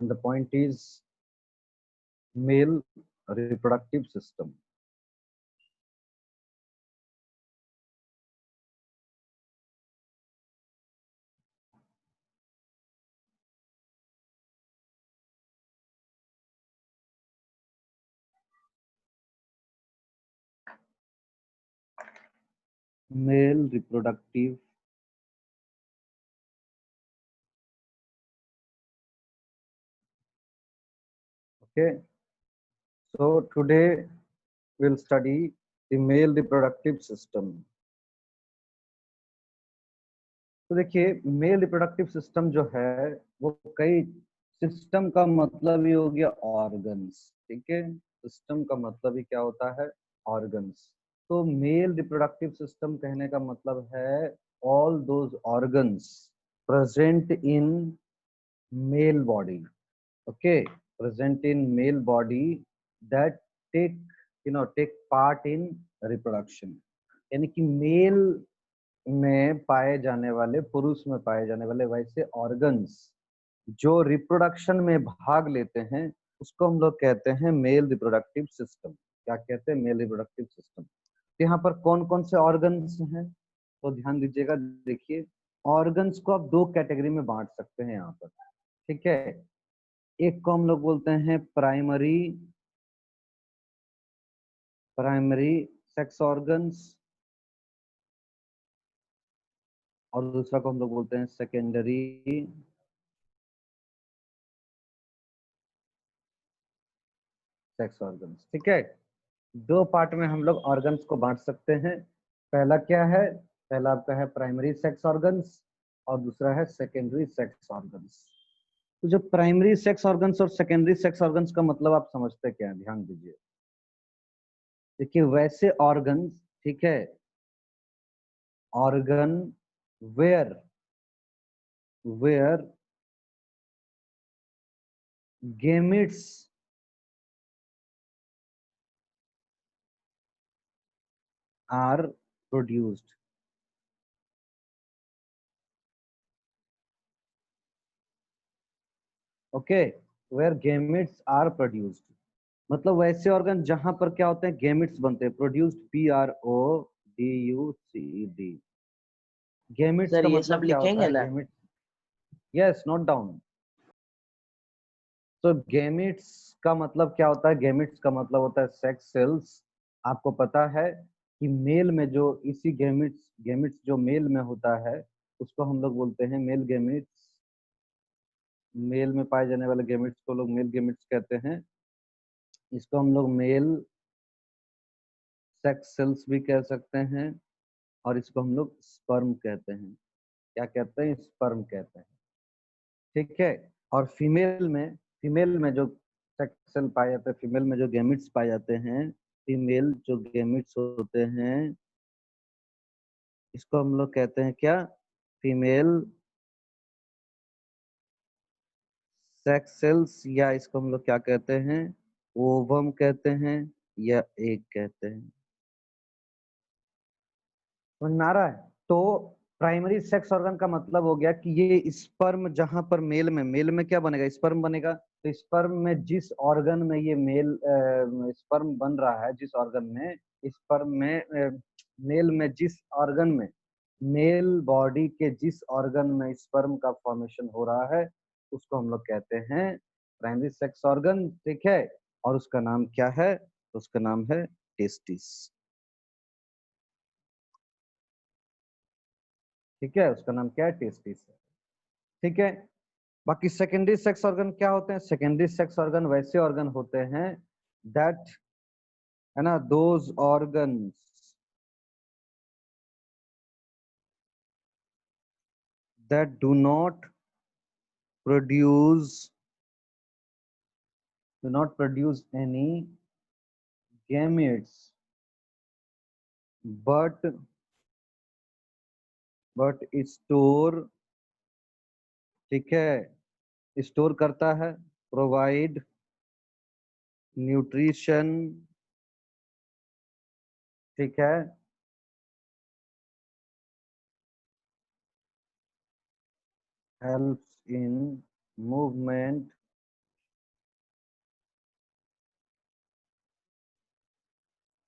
and the point is male reproductive system. Male reproductive okay. So today we'll study the male reproductive system. तो देखिए male reproductive system जो है वो कई system का मतलब ही हो गया ऑर्गन्स, ठीक है। सिस्टम का मतलब ही क्या होता है, ऑर्गन्स। तो मेल रिप्रोडक्टिव सिस्टम कहने का मतलब है all those organs present in male body, okay, present in male body that take take part in reproduction, यानी कि मेल में पाए जाने वाले, पुरुष में पाए जाने वाले वैसे ऑर्गन्स जो रिप्रोडक्शन में भाग लेते हैं उसको हम लोग कहते हैं मेल रिप्रोडक्टिव सिस्टम। क्या कहते हैं, मेल रिप्रोडक्टिव सिस्टम। तो यहाँ पर कौन कौन से ऑर्गन्स हैं तो ध्यान दीजिएगा। देखिए ऑर्गन्स को आप दो कैटेगरी में बांट सकते हैं यहाँ पर, ठीक है। एक को हम लोग बोलते हैं प्राइमरी प्राइमरी सेक्स ऑर्गन्स और दूसरा को हम लोग बोलते हैं सेकेंडरी सेक्स ऑर्गन्स, ठीक है। दो पार्ट में हम लोग ऑर्गन्स को बांट सकते हैं। पहला क्या है, पहला आपका है प्राइमरी सेक्स ऑर्गन्स और दूसरा है सेकेंडरी सेक्स ऑर्गन्स। तो जो प्राइमरी सेक्स ऑर्गन्स और सेकेंडरी सेक्स ऑर्गन्स का मतलब आप समझते क्या है, ध्यान दीजिए। देखिए वैसे ऑर्गन्स, ठीक है, organ where where gametes are produced, okay, where gametes are produced, मतलब वैसे ऑर्गन जहां पर क्या होते हैं, गेमिट्स बनते हैं। Produced, PRODUCED। गेमिट्स सर का ये मतलब सब क्या होता लिखेंगे है, ना? Gametes, yes, note down. तो गेमिट्स का मतलब क्या होता है, गेमिट्स का मतलब होता है सेक्स सेल्स। आपको पता है कि मेल में जो इसी गेमिट्स गेमिट्स जो मेल में होता है उसको हम लोग बोलते हैं मेल गेमिट्स। मेल में पाए जाने वाले गेमिट्स को लोग मेल गेमिट्स कहते हैं। इसको हम लोग मेल सेक्स सेल्स भी कह सकते हैं और इसको हम लोग स्पर्म कहते हैं। क्या कहते हैं, स्पर्म कहते हैं, ठीक है। और फीमेल में जो सेक्स सेल पाए जाते हैं, फीमेल में जो गेमिट्स पाए जाते हैं, फीमेल जो गेमिट्स होते हैं इसको हम लोग कहते हैं क्या, फीमेल सेक्स सेल्स, या इसको हम लोग क्या कहते हैं, ओवम कहते हैं या एग कहते हैं। समझ में आ रहा है। तो प्राइमरी सेक्स ऑर्गन का मतलब हो गया कि ये स्पर्म जहां पर मेल में क्या बनेगा, स्पर्म बनेगा। तो स्पर्म में जिस ऑर्गन में ये मेल स्पर्म बन रहा है, जिस ऑर्गन में स्पर्म में मेल में जिस ऑर्गन में मेल बॉडी के जिस ऑर्गन में स्पर्म का फॉर्मेशन हो रहा है उसको हम लोग कहते हैं प्राइमरी सेक्स ऑर्गन, ठीक है। और उसका नाम क्या है, उसका नाम है टेस्टिस, ठीक है। उसका नाम क्या है, टेस्टिस है, ठीक है। बाकी सेकेंडरी सेक्स ऑर्गन क्या होते हैं, सेकेंडरी सेक्स ऑर्गन वैसे ऑर्गन होते हैं दैट, है ना, those organs that produce do not produce any gametes but store, ठीक है, स्टोर करता है, प्रोवाइड न्यूट्रिशन, ठीक है, helps in movement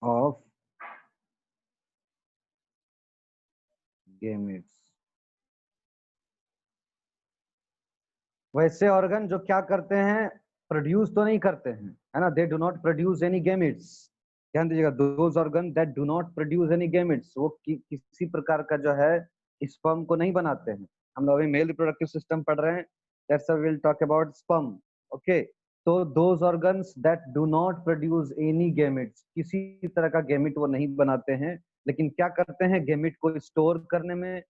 of gametes. वैसे ऑर्गन जो क्या करते हैं, प्रोड्यूस तो नहीं करते हैं, है ना, they do not produce any gametes. ध्यान दीजिएगा, those organ that do not produce any gametes, वो किसी प्रकार का जो है स्पर्म को नहीं बनाते हैं। हम लोग अभी मेल रिप्रोडक्टिव सिस्टम पढ़ रहे हैं, that's why we will talk about sperm. Okay, तो those organs that do not produce any gametes, किसी तरह का गेमिट वो नहीं बनाते हैं, लेकिन क्या करते हैं, गेमिट को स्टोर करने में,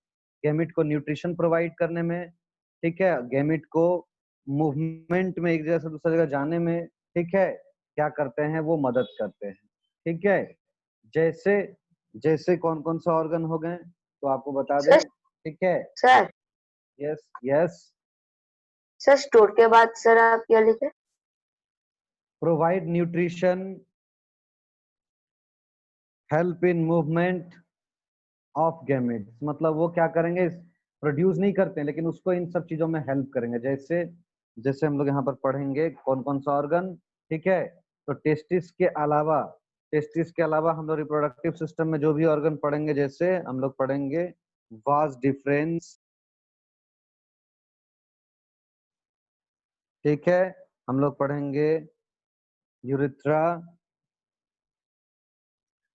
गेमिट को न्यूट्रिशन प्रोवाइड करने में, ठीक है, गेमिट को मूवमेंट में एक जगह से दूसरी जगह जाने में, ठीक है, क्या करते हैं, वो मदद करते हैं। ठीक है, जैसे जैसे कौन कौन सा ऑर्गन हो गए तो आपको बता सर दें। ठीक है, sir yes yes. Sir store के बाद सर आप क्या लिखे? Provide nutrition, help in movement of gametes, मतलब वो क्या करेंगे, प्रोड्यूस नहीं करते हैं लेकिन उसको इन सब चीजों में हेल्प करेंगे। जैसे जैसे हम लोग यहाँ पर पढ़ेंगे कौन कौन सा ऑर्गन। ठीक है, तो टेस्टिस के अलावा हम लोग रिप्रोडक्टिव सिस्टम में जो भी ऑर्गन पढ़ेंगे, जैसे हम लोग पढ़ेंगे वास डिफरेंस। ठीक है, हम लोग पढ़ेंगे यूरिथ्रा,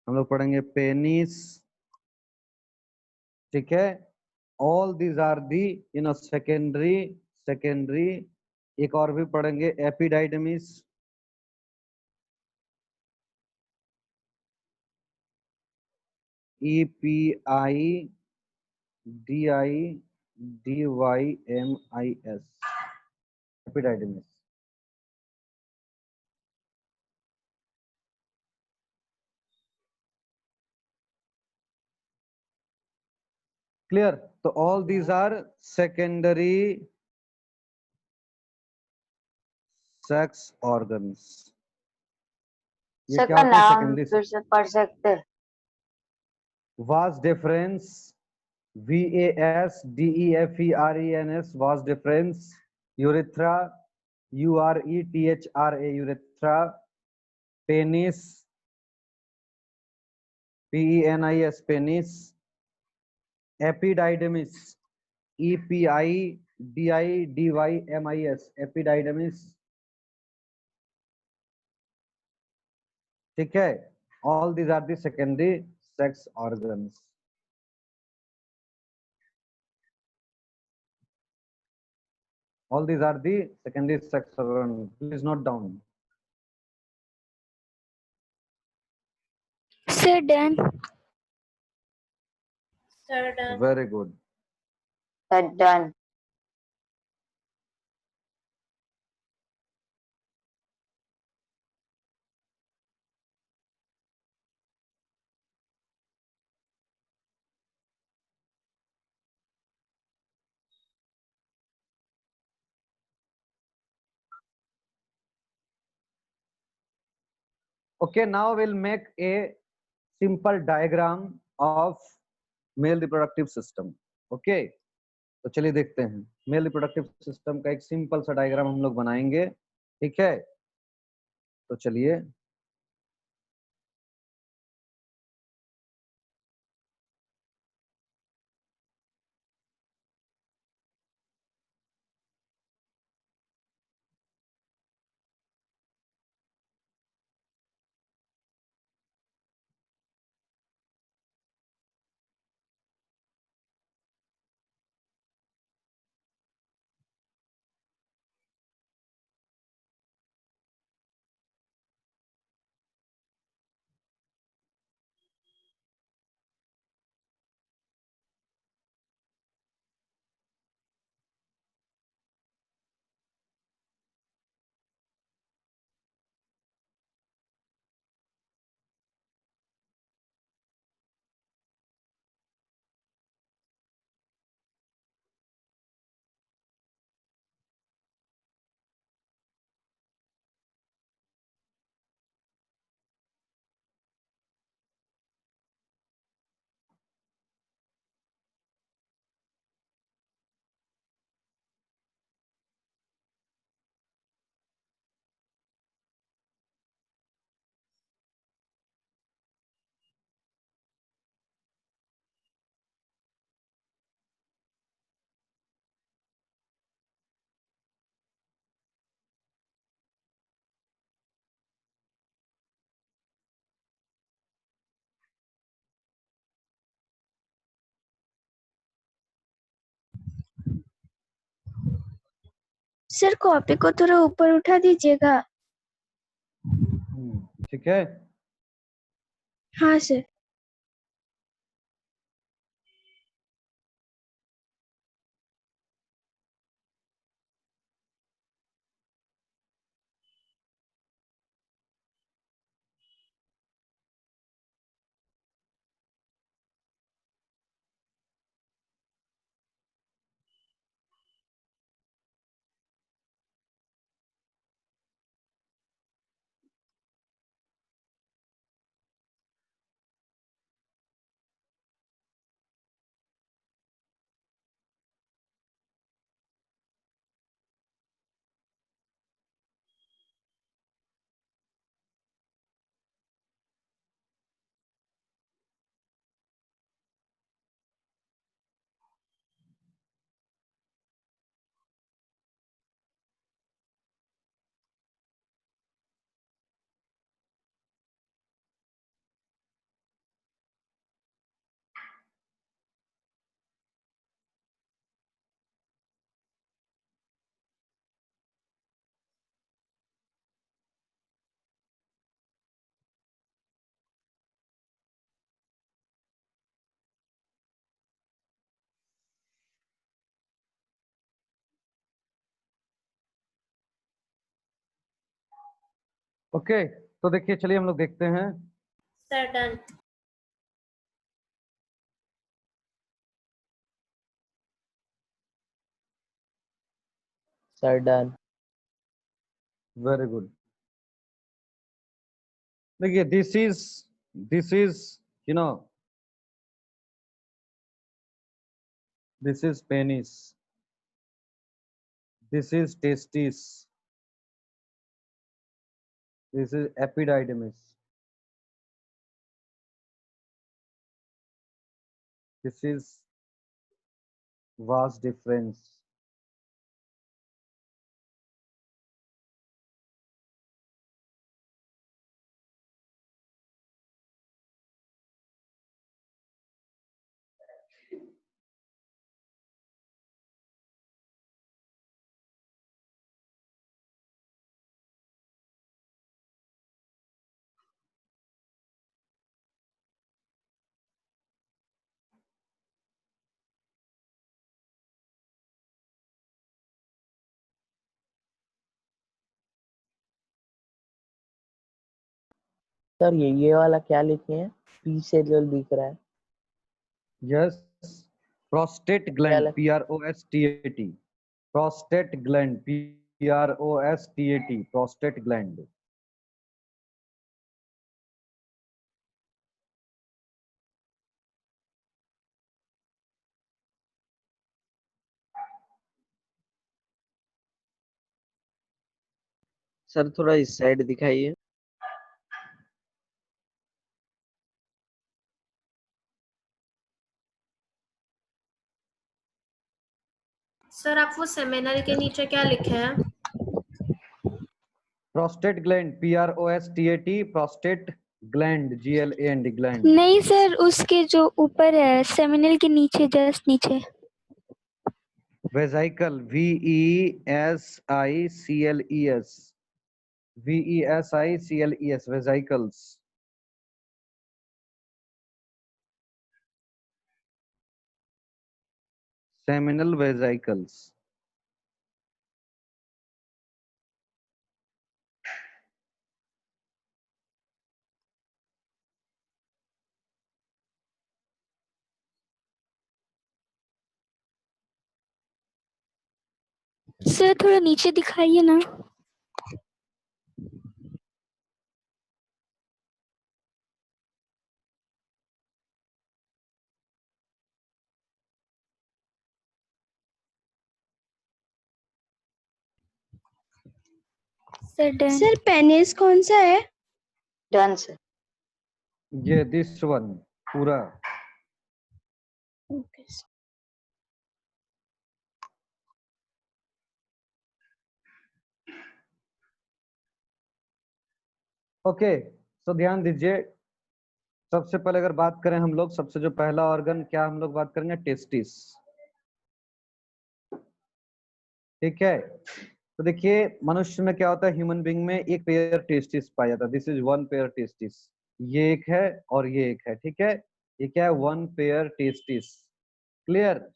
हम लोग पढ़ेंगे पेनिस। ठीक है, all these are the secondary. एक और भी पढ़ेंगे एपिडाइडमिस। EPIDIDYMIS, epididymis. क्लियर, तो all these are secondary sex organs. ये सर क्या का होते हैं, नाम सेकेंडरी फिर से पढ़ सकते हैं? Vas deferens, VASDEFERENS, vas deferens, urethra, URETHRA, urethra, penis, PENIS, penis, epididymis, EPIDIDYMIS, epididymis. ठीक है, all these are the secondary sex organs. All these are the secondary sex organs. Please note down. Sir, done. Sir, done. Very good. Done. Okay, now we'll make a simple diagram of male reproductive system. Okay, तो चलिए देखते हैं male reproductive system का एक simple सा diagram हम लोग बनाएंगे। ठीक है, तो चलिए सर कॉपी को थोड़ा ऊपर उठा दीजिएगा। ठीक है। हाँ सर। ओके, तो देखिए चलिए हम लोग देखते हैं। Sir done. Sir done. Very good. देखिए this is you know this is penis, this is testis, this is epididymis, this is vas deferens, sir ये वाला क्या लिखे हैं? पी शेड्यूल दिख रहा है। यस, प्रोस्टेट क्या ग्लैंड, लग- PROSTAT, prostate gland, PROSTAT, prostate gland. Sir थोड़ा इस साइड दिखाइए। सर आप वो सेमिनल के नीचे क्या लिखे हैं? Prostate gland, PROSTAT, prostate gland, GLAND, gland. नहीं सर, उसके जो ऊपर है सेमिनल के नीचे, जस्ट नीचे। वेजाइकल, VESICLES, VESICLES, वेजाइकल्स। सेमिनल वेजाइकल्स। सर थोड़ा नीचे दिखाइए ना। Sir done. सर पेनिस कौन सा है? Done sir. ये दिस वन पूरा। ओके। ओके, तो ध्यान दीजिए। सबसे पहले अगर बात करें हम लोग, सबसे जो पहला ऑर्गन क्या हम लोग बात करेंगे, टेस्टिस। ठीक है, तो देखिए मनुष्य में क्या होता है, ह्यूमन बीइंग में एक पेयर टेस्टिस पाया जाता है, this is one pair testis, ये एक है और ये एक है, ठीक है। ये क्या है, वन पेयर टेस्टिस, क्लियर।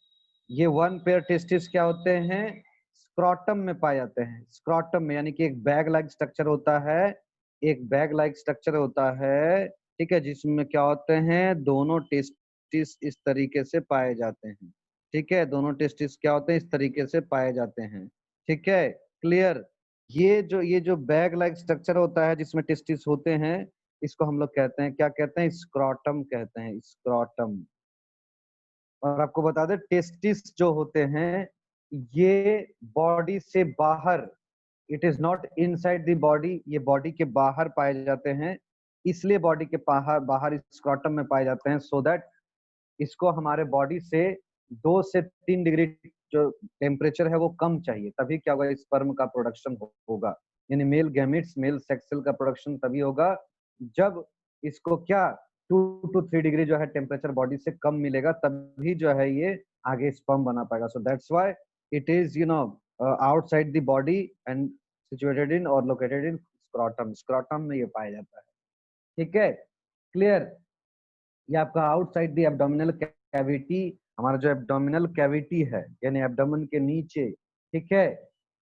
ये वन पेयर टेस्टिस क्या होते हैं, स्क्रॉटम में पाए जाते हैं, स्क्रॉटम में, यानी कि एक बैग लाइक स्ट्रक्चर होता है, एक बैग लाइक स्ट्रक्चर होता है, ठीक है, जिसमें क्या होते हैं, दोनों टेस्टिस इस तरीके से पाए जाते हैं, ठीक है, दोनों टेस्टिस क्या होते हैं, इस तरीके से पाए जाते हैं, ठीक है, क्लियर। ये जो बैग लाइक स्ट्रक्चर होता है जिसमें टेस्टिस होते हैं, इसको हम लोग कहते हैं, क्या कहते हैं, स्क्रॉटम कहते हैं, स्क्रॉटम। और आपको बता दें टेस्टिस जो होते हैं ये बॉडी से बाहर, it is not inside the body, ये बॉडी के बाहर पाए जाते हैं, इसलिए बॉडी के बाहर बाहर स्क्रॉटम में पाए जाते हैं, सो दैट इसको हमारे बॉडी से 2 से 3 डिग्री जो टेम्परेचर है वो कम चाहिए, तभी क्या होगा, स्पर्म का प्रोडक्शन होगा, यानी male gametes, male sex cell का प्रोडक्शन तभी होगा जब इसको क्या 2 to 3 डिग्री जो है टेम्परेचर बॉडी से कम मिलेगा, तभी जो है ये आगे स्पर्म बना पाएगा। So that's why it is outside the body and situated in और लोकेटेड इन स्क्रॉटम, स्क्रॉटम में ये पाया जाता है, ठीक है, क्लियर। ये आपका आउटसाइड द एब्डोमिनल कैविटी, हमारा जो एब्डोमिनल कैविटी है यानी एब्डोमेन के नीचे, ठीक है,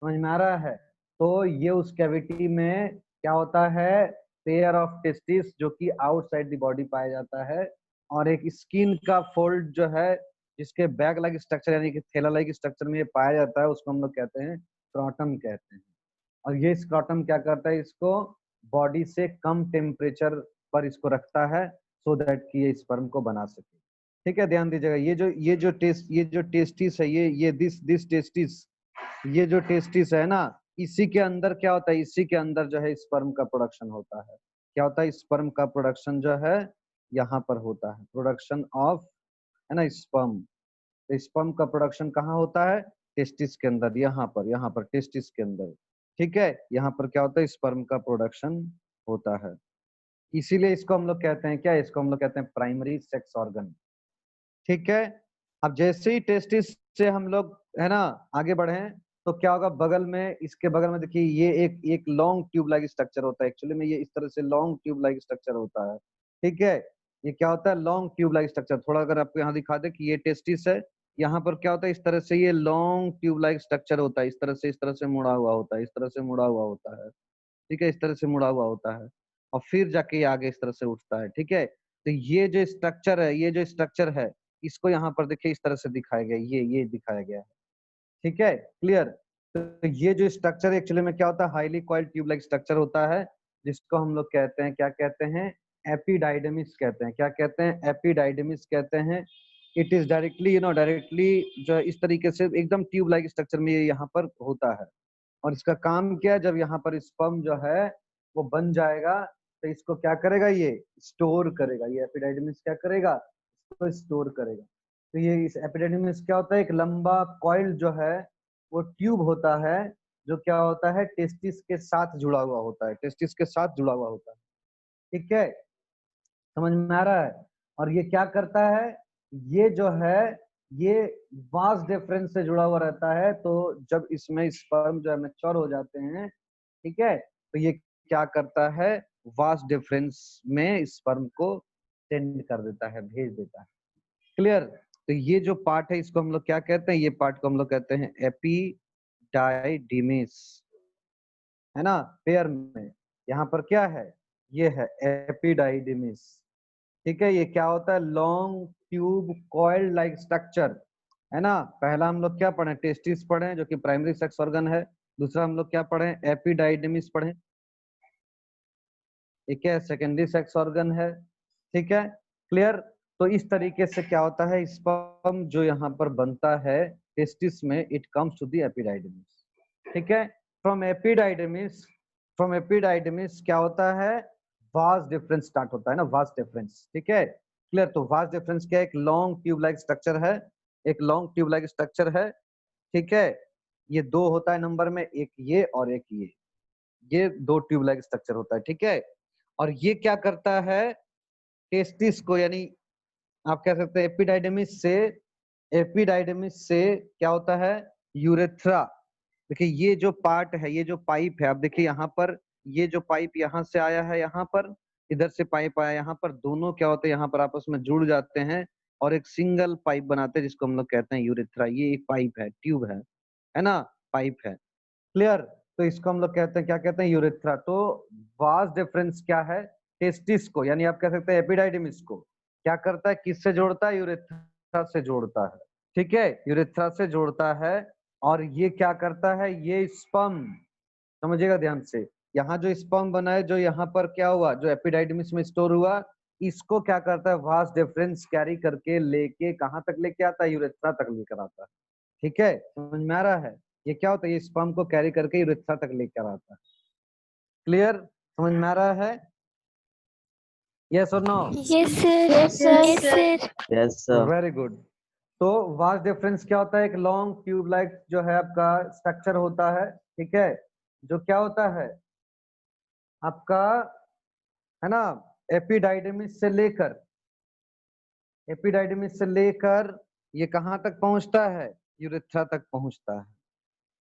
समझ में आ रहा है। तो ये उस कैविटी में क्या होता है, पेयर ऑफ टेस्टिस जो कि आउटसाइड द बॉडी पाया जाता है, और एक स्किन का फोल्ड जो है जिसके बैग लाइक स्ट्रक्चर यानी कि थैला लाइक स्ट्रक्चर में ये पाया जाता है, उसको हम लोग कहते हैं स्क्रॉटम कहते हैं। और ये स्क्रॉटम क्या करता है, इसको बॉडी से कम टेम्परेचर पर इसको रखता है, सो दैट कि ये स्पर्म को बना सके, ठीक है, ध्यान दीजिएगा। ये जो टेस्टिस है, ये दिस टेस्टिस, ये जो टेस्टिस है ना, इसी के अंदर क्या होता है, इसी के अंदर जो है स्पर्म का प्रोडक्शन होता है, क्या होता है, स्पर्म का प्रोडक्शन जो है यहाँ पर होता है, प्रोडक्शन ऑफ, है ना, स्पर्म। तो स्पर्म का प्रोडक्शन कहाँ होता है, टेस्टिस के अंदर, यहाँ पर टेस्टिस के अंदर, ठीक है, यहाँ पर क्या होता है, स्पर्म का प्रोडक्शन होता है, इसीलिए इसको हम लोग कहते हैं क्या, इसको हम लोग कहते हैं प्राइमरी सेक्स ऑर्गन, ठीक है। अब जैसे ही टेस्टिस से हम लोग, है ना, आगे बढ़े तो क्या होगा, बगल में, इसके बगल में देखिए ये एक लॉन्ग ट्यूब लाइक स्ट्रक्चर होता है, एक्चुअली में ये इस तरह से लॉन्ग ट्यूब लाइक स्ट्रक्चर होता है, ठीक है, ये क्या होता है, लॉन्ग ट्यूब लाइक स्ट्रक्चर। थोड़ा अगर आपको यहाँ दिखा दे कि ये टेस्टिस है, यहाँ पर क्या होता है, इस तरह से ये लॉन्ग ट्यूब लाइक स्ट्रक्चर होता है, इस तरह से मुड़ा हुआ होता है, इस तरह से मुड़ा हुआ होता है, ठीक है, इस तरह से मुड़ा हुआ होता है, और फिर जाके ये आगे इस तरह से उठता है, ठीक है। तो ये जो स्ट्रक्चर है, ये जो स्ट्रक्चर है, इसको यहाँ पर देखिए इस तरह से दिखाया गया, ये दिखाया गया है, ठीक है, क्लियर। तो ये जो स्ट्रक्चर एक्चुअली में क्या होता है, highly coiled tube like structure होता है, जिसको हम लोग कहते हैं, क्या कहते हैं, एपिडाइडमिस कहते हैं, क्या कहते हैं, एपिडाइडमिस कहते हैं। इट इज डायरेक्टली डायरेक्टली जो है इस तरीके से एकदम ट्यूब लाइक स्ट्रक्चर में ये यहाँ पर होता है, और इसका काम क्या है, जब यहाँ पर स्पर्म जो है वो बन जाएगा तो इसको क्या करेगा, ये स्टोर करेगा, ये एपिडाइडमिस क्या करेगा, इसको स्टोर करेगा। तो ये इस एपिडाइडमिस क्या होता है, एक लंबा कॉइल जो है वो ट्यूब होता है, जो क्या होता है, टेस्टिस के साथ जुड़ा हुआ होता है, टेस्टिस के साथ जुड़ा हुआ होता है, ठीक है, समझ में आ रहा है। और ये क्या करता है, ये जो है ये वास डिफरेंस से जुड़ा हुआ रहता है, तो जब इसमें स्पर्म जो है मैच्योर हो जाते हैं, ठीक है, तो ये क्या करता है, वास डिफरेंस में स्पर्म को सेंड कर देता है, भेज देता है, क्लियर। तो ये जो पार्ट है इसको हम लोग क्या कहते हैं, ये पार्ट को हम लोग कहते हैं एपिडाइडिमिस, है ना, पेयर में यहाँ पर क्या है, ये है एपिडाइडिमिस, ठीक है। ये क्या होता है, long tube coil like structure, है ना। पहला हम लोग क्या पढ़े, टेस्टिस पढ़े जो कि प्राइमरी सेक्स ऑर्गन है, दूसरा हम लोग क्या पढ़े, एपिडाइडिमिस पढ़े, ठीक है, सेकेंडरी सेक्स ऑर्गन है, ठीक है, क्लियर। तो इस तरीके से क्या होता है, स्पर्म जो यहाँ पर बनता है टेस्टिस में, इट कम्स टू द एपिडाइडिमिस, ठीक है। फ्रॉम एपिडाइडिमिस क्या होता है, वास डिफरेंस स्टार्ट होता है ना, वास डिफरेंस, ठीक है, क्लियर। तो वास डिफरेंस क्या है, एक लॉन्ग ट्यूब लाइक स्ट्रक्चर है, एक लॉन्ग ट्यूब लाइक स्ट्रक्चर है, ठीक है। ये दो होता है नंबर में, एक ये और एक ये दो ट्यूब लाइक स्ट्रक्चर होता है, ठीक है। और ये क्या करता है, टेस्टिस को, यानी आप कह सकते हैं एपिडाइडिमिस से क्या होता है, यूरेथ्रा, देखिए ये जो पार्ट है, ये जो पाइप है, आप देखिए यहाँ पर, ये जो पाइप यहाँ से आया है, यहाँ पर इधर से पाइप आया यहाँ पर, दोनों क्या होते हैं यहाँ पर आपस में जुड़ जाते हैं और एक सिंगल पाइप बनाते हैं जिसको हम लोग कहते हैं यूरेथ्रा। ये एक पाइप है, ट्यूब है ना, पाइप है। क्लियर? तो इसको हम लोग कहते हैं, क्या कहते हैं, यूरेथ्रा। तो वास डिफरेंस क्या है, टेस्टिस को, यानी आप कह सकते हैं एपिडाइडिमिस को क्या करता है, किससे जोड़ता है, यूरेथ्रा से जोड़ता है। ठीक है, यूरेथ्रा से जोड़ता है। और ये क्या करता है, ये स्पर्म, समझिएगा ध्यान से, यहाँ जो स्पर्म बना है, जो यहाँ पर क्या हुआ, जो एपिडाइडिमिस में स्टोर हुआ, इसको क्या करता है, वास डिफरेंस कैरी करके लेके कहाँ तक लेके आता है, यूरेथ्रा तक लेकर आता है। ठीक है, समझ में आ रहा है? ये क्या होता है, ये स्पर्म को कैरी करके यूरेथ्रा तक लेकर आता है। क्लियर? समझ में आ रहा है? यस और no? Yes sir. Yes, sir. Yes sir. Yes sir. Very good. तो वास डिफरेंस क्या होता है, एक लॉन्ग ट्यूब लाइक जो है आपका स्ट्रक्चर होता है। ठीक है, जो क्या होता है आपका, है ना, एपिडाइडिमिस से लेकर, एपिडाइडिमिस से लेकर ये कहाँ तक पहुंचता है, यूरेथ्रा तक पहुंचता है।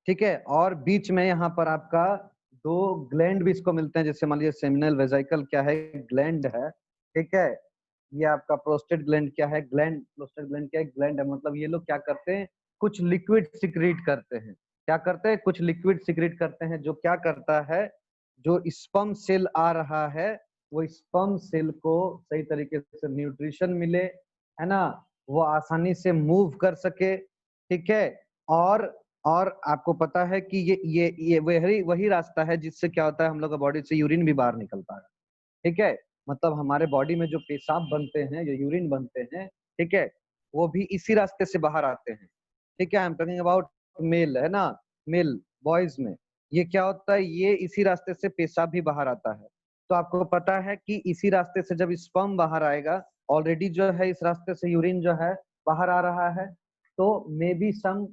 ठीक है, और बीच में यहाँ पर आपका दो ग्लैंड भी इसको मिलते हैं, जैसे मान लीजिए सेमिनल वेसिकल क्या है, ग्लैंड है। ठीक है, ये आपका प्रोस्टेट ग्लैंड क्या है, ग्लैंड, प्रोस्टेट ग्लैंड क्या है, ग्लैंड है। मतलब ये लोग क्या करते हैं, कुछ लिक्विड सिक्रीट करते हैं। क्या करते हैं, कुछ लिक्विड सिक्रीट करते हैं, जो क्या करता है, जो स्पर्म सेल आ रहा है, वो स्पर्म सेल को सही तरीके से न्यूट्रिशन मिले, है ना, वो आसानी से मूव कर सके। ठीक है, और आपको पता है कि ये वही रास्ता है जिससे क्या होता है, हम लोग का बॉडी से यूरिन भी बाहर निकलता है। ठीक है, मतलब हमारे बॉडी में जो पेशाब बनते हैं, जो यूरिन बनते हैं, ठीक है, वो भी इसी रास्ते से बाहर आते हैं। ठीक है, I am talking about male, है ना, मेल बॉयज में ये क्या होता है, ये इसी रास्ते से पेशाब भी बाहर आता है। तो आपको पता है कि इसी रास्ते से जब स्पर्म बाहर आएगा, ऑलरेडी जो है इस रास्ते से यूरिन जो है बाहर आ रहा है, तो मे बी सम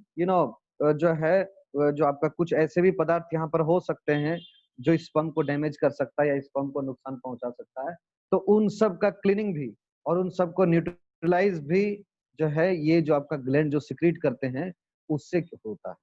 जो है जो आपका कुछ ऐसे भी पदार्थ यहाँ पर हो सकते हैं जो स्पर्म को डैमेज कर सकता है या स्पर्म को नुकसान पहुंचा सकता है। तो उन सब का क्लीनिंग भी और उन सब को न्यूट्रलाइज भी जो है, ये जो आपका ग्लैंड जो सिक्रीट करते हैं उससे होता है।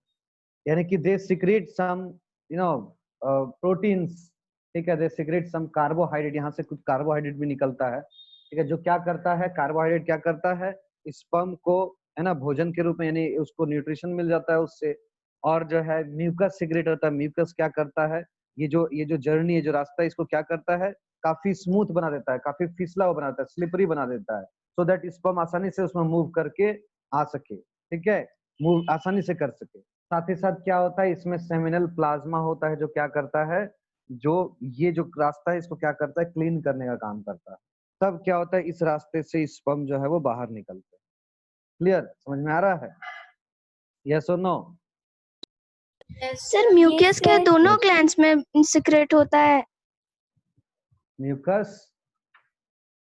यानी कि दे सिक्रीट सम प्रोटीन्स। ठीक है, दे सिक्रीट सम कार्बोहाइड्रेट, यहाँ से कुछ कार्बोहाइड्रेट भी निकलता है। ठीक है, जो क्या करता है, कार्बोहाइड्रेट क्या करता है, स्पर्म को, है ना, भोजन के रूप में, यानी उसको न्यूट्रिशन मिल जाता है उससे। और जो है म्यूकस सिक्रेट होता है, म्यूकस क्या करता है, ये जो जर्नी है, जो रास्ता है, इसको क्या करता है, काफी स्मूथ बना देता है, काफी फिसला हुआ बना देता है, स्लिपरी बना देता है, सो दैट स्पर्म आसानी से उसमें मूव करके आ सके। ठीक है, मूव आसानी से कर सके। साथ ही साथ क्या होता है, इसमें सेमिनल प्लाज्मा होता है, जो क्या करता है, जो ये जो रास्ता है इसको क्या करता है, क्लीन करने का काम करता है। तब क्या होता है, इस रास्ते से स्पर्म जो है वो बाहर निकलते हैं। क्लियर? समझ में आ रहा है? यस और no? Yes Yes, sir mucus क्या sir. दोनों Yes. ग्लैंड्स में सिक्रेट होता है? म्यूकस,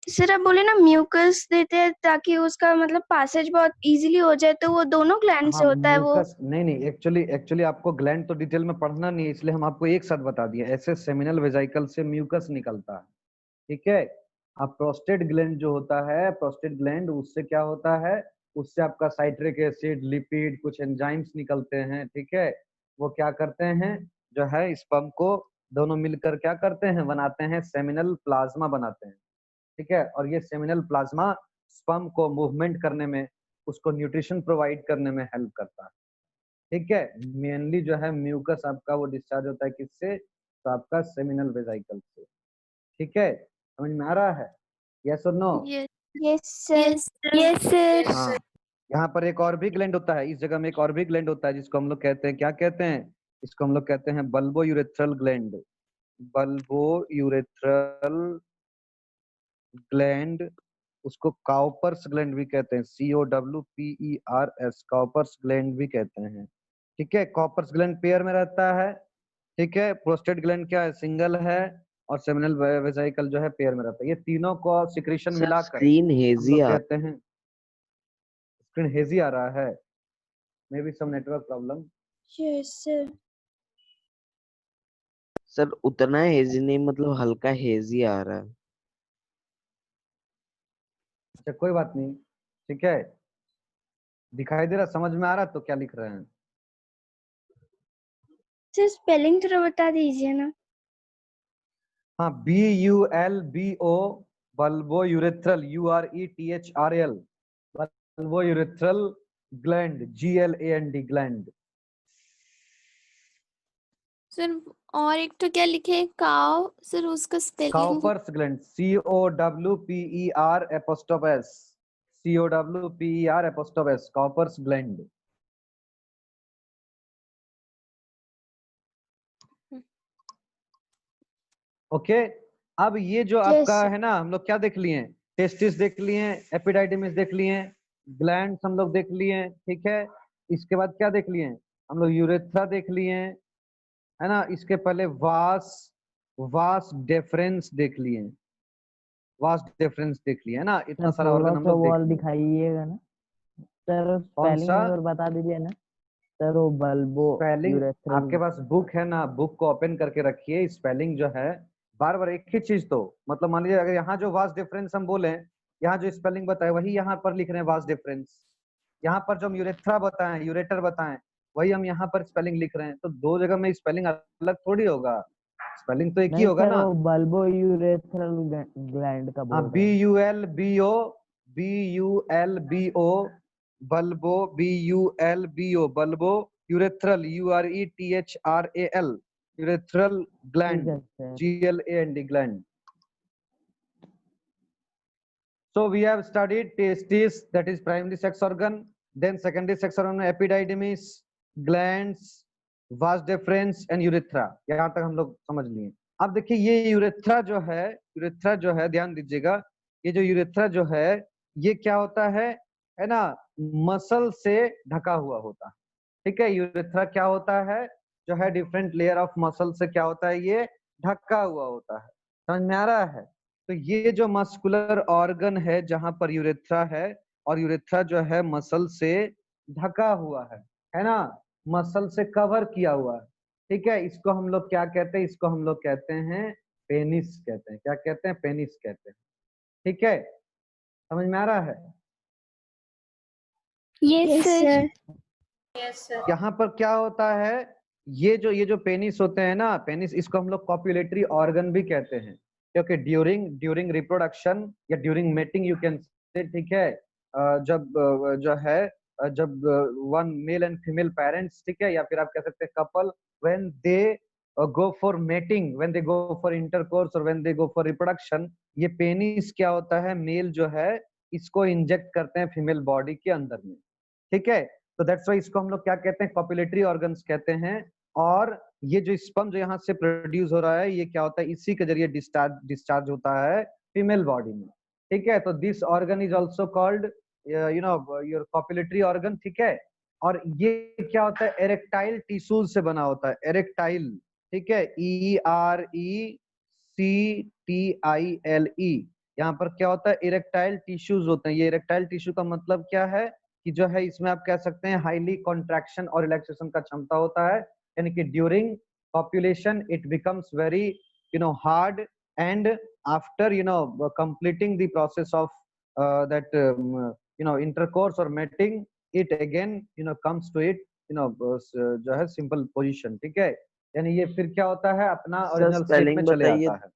सर आप बोले ना म्यूकस देते हैं ताकि उसका मतलब पासेज बहुत इजीली हो जाए, तो वो दोनों ग्लैंड से हाँ होता है वो? म्यूकस, नहीं एक्चुअली आपको ग्लैंड तो डिटेल में पढ़ना नहीं है, इसलिए हम आपको एक साथ बता दिए। ऐसे सेमिनल वेसिकल से म्यूकस निकलता है। ठीक है, अब प्रोस्टेट ग्लैंड जो होता है, प्रोस्टेट ग्लैंड, उससे क्या होता है, उससे आपका साइट्रिक एसिड, लिपिड, कुछ एंजाइम्स निकलते हैं। ठीक है, वो क्या करते हैं, जो है स्पर्म को दोनों मिलकर क्या करते हैं, बनाते हैं सेमिनल प्लाज्मा बनाते हैं। ठीक है, और ये सेमिनल प्लाज्मा स्पर्म को मूवमेंट करने में, उसको न्यूट्रिशन प्रोवाइड करने में हेल्प करता है। ठीक है, मेनली जो है म्यूकस आपका वो डिस्चार्ज होता है किससे, तो आपका सेमिनल वेसिकल से। ठीक है, समझ में आ रहा है? यस और no? Yes sir. Yes, sir. हाँ, यहाँ पर एक और भी ग्लैंड होता है, इस जगह में एक और भी ग्लैंड होता है जिसको हम लोग कहते हैं, क्या कहते हैं, इसको हम लोग कहते हैं bulbo urethral gland. Bulbo urethral gland, उसको काउपर्स ग्लैंड भी कहते हैं, COWPERS, काउपर्स ग्लैंड भी कहते हैं। ठीक है, कॉपर्स ग्लैंड पेयर में रहता है। ठीक है, प्रोस्टेट ग्लैंड क्या है, सिंगल है, और सेमिनल वेसिकल जो है पेयर में रहता है। ये तीनों को सिक्रीशन सर मिलाकर स्क्रीन हम हेजी लोग आ कहते हैं, स्क्रीन हेजी आ रहा है, maybe some network problem. Yes sir. Sir उतना हेजी नहीं, मतलब हल्का हेजी आ रहा है। अच्छा कोई बात नहीं, ठीक है, दिखाई दे रहा, समझ में आ रहा, तो क्या लिख रहे हैं? सर स्पेलिंग थोड़ा बता दीजिए ना। हाँ, BULBO bulbo urethral, URETHRL bulbo urethral gland, GLAND gland. Sir और एक तो क्या लिखे है काव, सर उसका spelling. Cowper's gland, COWPER', COWPER', Cowper's gland. Okay, अब ये जो आपका sir. है ना, हम लोग क्या देख लिए? टेस्टिस देख लिए, एपिडाइडिमिस देख लिए, ग्लैंड्स हम लोग देख लिए, ठीक है। इसके बाद क्या देख लिए? हम लोग यूरेथ्रा देख लिए, है ना। इसके पहले वास डेफरेंस देख लिए, वास डेफरेंस देख लिए, है ना। इतना सारा थोड़ा ऑर्गन हम सा लोग देख वॉल लिए। दिखाइएगा ना सर, कौन स्पेलिंग सा एक बार बता दीजिए ना सर, वो बल्बो स्पेलिंग? यूरेथ्रल। आपके पास बुक है ना, बुक को ओपन करके रखिए। स्पेलिंग जो है बार बार एक ही चीज, तो मतलब मान लीजिए अगर यहाँ जो वास डिफरेंस हम बोले, यहाँ जो स्पेलिंग बताए वही यहाँ पर लिख रहे हैं वास डिफरेंस। यहाँ पर जो हम यूरेथ्रा बताएं, यूरेटर बताएं, वही हम यहाँ पर स्पेलिंग लिख रहे हैं। तो दो जगह में स्पेलिंग अलग थोड़ी होगा, स्पेलिंग तो एक ही नहीं होगा सर, ना। वो बल्बो यूरेथ्रल ग्लैंड का हाँ, बोल रहे हैं। BULBO bulbo, BULBO bulbo urethral, URETHRAL urethral ठीक ग्लैंड, है sir. GLAND gland. So we have studied testis, that is primary sex organ, then secondary sex organ epididymis, glands, vas deferens and urethra। यहाँ तक हम लोग समझ लिए। अब देखिए ये यूरेथ्रा जो है, ध्यान दीजिएगा, ये जो यूरेथ्रा जो है ये क्या होता है ना, मसल से ढका हुआ होता है, ठीक है। यूरेथ्रा क्या होता है, जो है डिफरेंट लेयर ऑफ मसल से क्या होता है, ये ढका हुआ होता है। समझ में आ रहा है? तो ये जो मस्कुलर ऑर्गन है जहां पर यूरेथ्रा है, और यूरेथ्रा जो है मसल से ढका हुआ है ना, मसल से कवर किया हुआ है, ठीक है। इसको हम लोग क्या कहते हैं? इसको हम लोग कहते हैं पेनिस कहते हैं। क्या कहते हैं? पेनिस कहते हैं, ठीक है। समझ में आ रहा है? Yes sir. Yes sir. यहाँ पर क्या होता है, ये जो पेनिस होते हैं ना, पेनिस, इसको हम लोग कॉपुलेटरी ऑर्गन भी कहते हैं, क्योंकि ड्यूरिंग रिप्रोडक्शन या during mating you can say, ठीक है, जब जो है जब one male and female parents, ठीक है, या फिर आप कह सकते हैं couple, when they go for mating, when they go for intercourse और when they go for reproduction, ये पेनिस क्या होता है, मेल जो है इसको इंजेक्ट करते हैं फीमेल बॉडी के अंदर में, ठीक है। तो दैट्स वाई इसको हम लोग क्या कहते हैं, कॉपुलेटरी ऑर्गन्स कहते हैं। और ये जो स्पर्म जो यहाँ से प्रोड्यूस हो रहा है, ये क्या होता है, इसी के जरिए डिस्चार्ज होता है फीमेल बॉडी में, ठीक है। तो this organ is also called your copulatory organ, ठीक है। और ये क्या होता है, एरेक्टाइल टिश्यूज से बना होता है, एरेक्टाइल, ठीक है, ERECTILE। यहाँ पर क्या होता है, इरेक्टाइल टिश्यूज होते हैं। ये इरेक्टाइल टिश्यू का मतलब क्या है कि जो है इसमें आप कह सकते हैं हाईली कॉन्ट्रैक्शन और रिलैक्सेशन का क्षमता होता है, यानी कि during copulation it becomes very hard, and after completing the process of that intercourse or mating, it again comes to it जो है सिंपल पोजीशन, ठीक है। यानी ये फिर क्या होता है, अपना ओरिजिनल स्टेट में चले बताइए। आता है।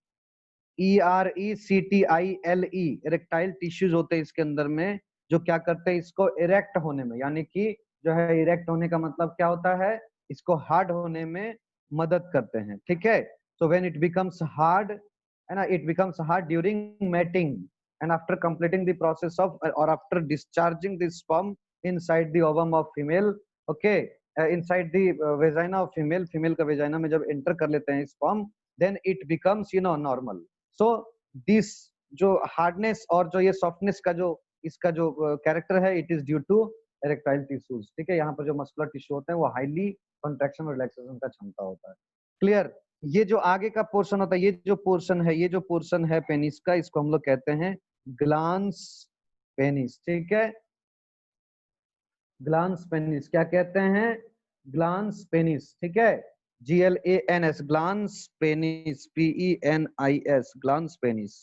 ERECTILE इरेक्टाइल टिश्यूज होते हैं इसके अंदर में, जो क्या करते हैं, इसको इरेक्ट होने में, यानी कि जो है इरेक्ट होने का मतलब क्या होता है, इसको हार्ड होने में मदद करते हैं, ठीक है। So when it becomes hard, है ना, it becomes hard during mating and after completing the process of और after discharging the sperm inside the ovum of female, okay, inside the vagina of female, female का vagina में जब enter कर लेते हैं sperm, then it becomes normal. So this जो hardness और जो ये सॉफ्टनेस का जो इसका जो कैरेक्टर है, it is due to erectile tissues, ठीक है। यहाँ पर जो मस्कुलर टिश्यू होते हैं वो हाईली कॉन्ट्रैक्शन और रिलैक्सेशन का क्षमता होता है। क्लियर? ये जो आगे का पोर्शन होता है, ये जो पोर्शन है पेनिस का, इसको हम लोग कहते हैं ग्लांस पेनिस, ठीक है। ग्लांस पेनिस क्या कहते हैं, ग्लांस पेनिस, ठीक है, GLANS, glans penis, PENIS, glans penis,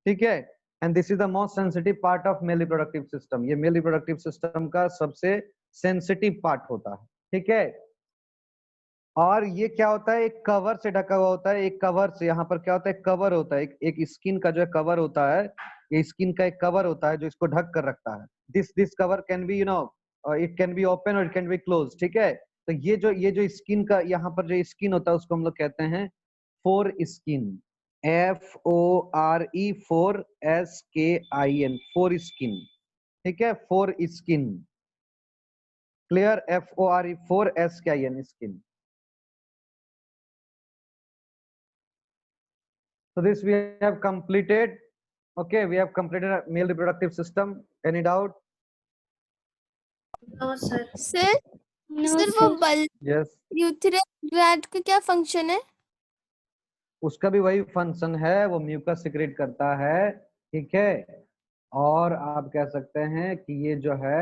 ठीक है। And this is the most sensitive part of male reproductive system. ये मेल रिप्रोडक्टिव सिस्टम का सबसे सेंसिटिव पार्ट होता है, ठीक है। और ये क्या होता है, एक कवर से ढका हुआ होता है, एक कवर से, यहाँ पर क्या होता है, कवर होता है, एक स्किन का जो है कवर होता है, ये स्किन का एक कवर होता है जो इसको ढक कर रखता है। This cover can be it can be open और इट कैन बी क्लोज, ठीक है। तो ये जो स्किन का यहाँ पर जो स्किन होता है उसको हम लोग कहते हैं four skin, FORE, 4SKIN, four skin, ठीक है, four skin, clear, FORE, 4SKIN, skin. So this we have completed. Okay, we have completed a male reproductive system. Any doubt? No sir. Sir no sir वो sir. बल Yes. यूथेरस gland का क्या function है? उसका भी वही फंक्शन है, वो म्यूकस सिक्रेट करता है, ठीक है। और आप कह सकते हैं कि ये जो है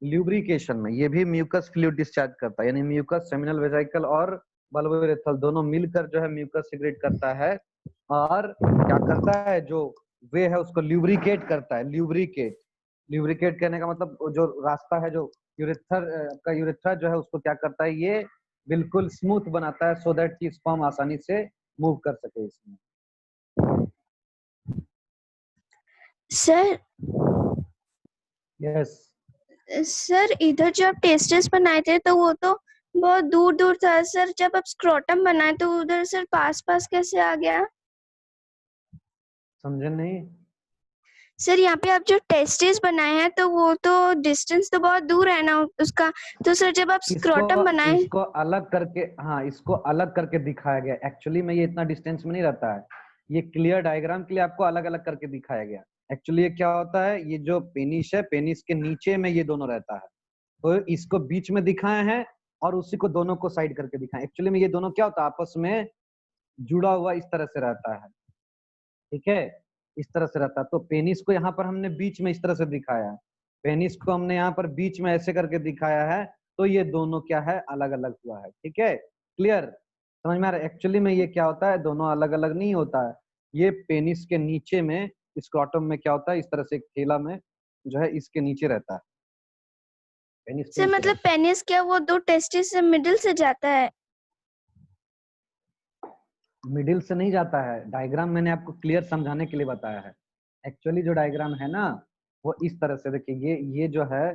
ल्यूब्रिकेशन में ये भी म्यूकस फ्लूइड डिस्चार्ज करता है, यानी म्यूकस, सेमिनल वेसिकल और बल्बोरेथल दोनों मिलकर जो है म्यूकस सिक्रेट करता है और क्या करता है, जो वे है उसको ल्यूब्रिकेट करता है। ल्यूब्रिकेट करने का मतलब जो रास्ता है, जो यूरेथ्रा जो है उसको क्या करता है, ये बिल्कुल स्मूथ बनाता है, सो दैट कि स्पर्म आसानी से मूव कर सके इसमें। सर यस, सर इधर जो आप टेस्टिस बनाए थे तो वो तो बहुत दूर दूर था सर, जब आप स्क्रोटम बनाए तो उधर सर पास पास कैसे आ गया? समझे नहीं? सर यहाँ पे आप जो टेस्टिस बनाए हैं तो वो तो डिस्टेंस तो बहुत दूर है ना उसका, तो सर जब आप स्क्रोटम बनाए। इसको अलग करके, हाँ, इसको अलग करके दिखाया गया। एक्चुअली में ये इतना डिस्टेंस में नहीं रहता है, ये क्लियर डायग्राम के लिए आपको अलग अलग करके दिखाया गया। एक्चुअली ये क्या होता है, ये जो पेनिस है, पेनिस के नीचे में ये दोनों रहता है, तो इसको बीच में दिखाए हैं और उसी को दोनों को साइड करके दिखाए। एक्चुअली में ये दोनों क्या होता है, आपस में जुड़ा हुआ इस तरह से रहता है, ठीक है, इस तरह से रहता है। तो पेनिस को यहाँ पर हमने बीच में इस तरह से दिखाया है, पेनिस को हमने यहाँ पर बीच में ऐसे करके दिखाया है, तो ये दोनों क्या है, अलग अलग हुआ है, ठीक है, क्लियर, समझ में आ रहा है? एक्चुअली में ये क्या होता है, दोनों अलग अलग नहीं होता है, ये पेनिस के नीचे में, स्क्रोटम में क्या होता है, इस तरह से एक थैला में जो है इसके नीचे रहता है, पेनिस के सर नीचे मतलब रहता पेनिस क्या वो दो टेस्टिस से मिडिल से जाता है? है। मिडिल से नहीं जाता है, डायग्राम मैंने आपको क्लियर समझाने के लिए बताया है। एक्चुअली जो डायग्राम है ना, वो इस तरह से देखिए, ये जो है